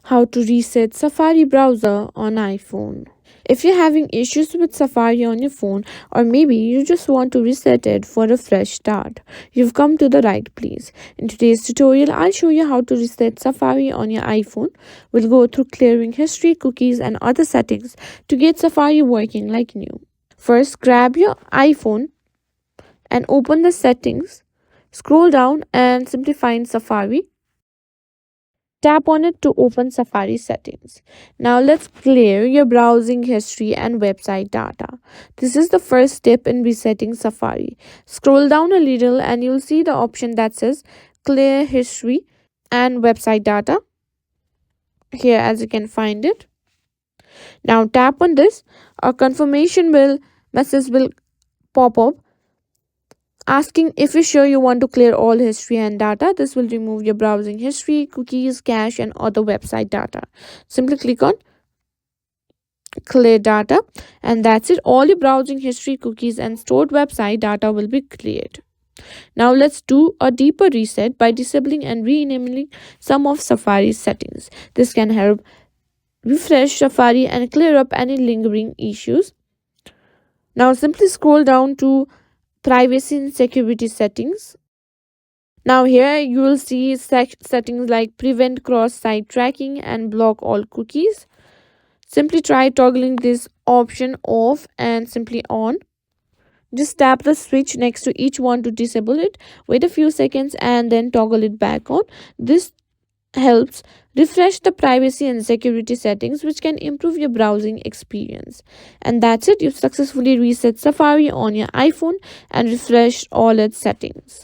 How to reset Safari browser on iPhone. If you're having issues with Safari on your phone, or maybe you just want to reset it for a fresh start, you've come to the right place. In today's tutorial, I'll show you how to reset Safari on your iPhone. We'll go through clearing history, cookies, and other settings to get Safari working like new. First, grab your iPhone and open the settings. Scroll down and simply find Safari. Tap on it to open Safari settings. Now let's clear your browsing history and website data. This is the first step in resetting Safari. Scroll down a little and you'll see the option that says clear history and website data. Here, as you can find it. Now tap on this. A confirmation message will pop up asking if you're sure you want to clear all history and data. This will remove your browsing history, cookies, cache, and other website data. Simply click on clear data, and that's it. All your browsing history, cookies, and stored website data will be cleared. Now let's do a deeper reset by disabling and re-enabling some of Safari's settings. This can help refresh Safari and clear up any lingering issues. Now simply scroll down to privacy and security settings. Now here you will see settings like prevent cross-site tracking and block all cookies. Simply try toggling this option off and simply on. Just tap the switch next to each one to disable it. Wait a few seconds and then toggle it back on. This helps refresh the privacy and security settings, which can improve your browsing experience. And that's it. You've successfully reset Safari on your iPhone and refreshed all its settings.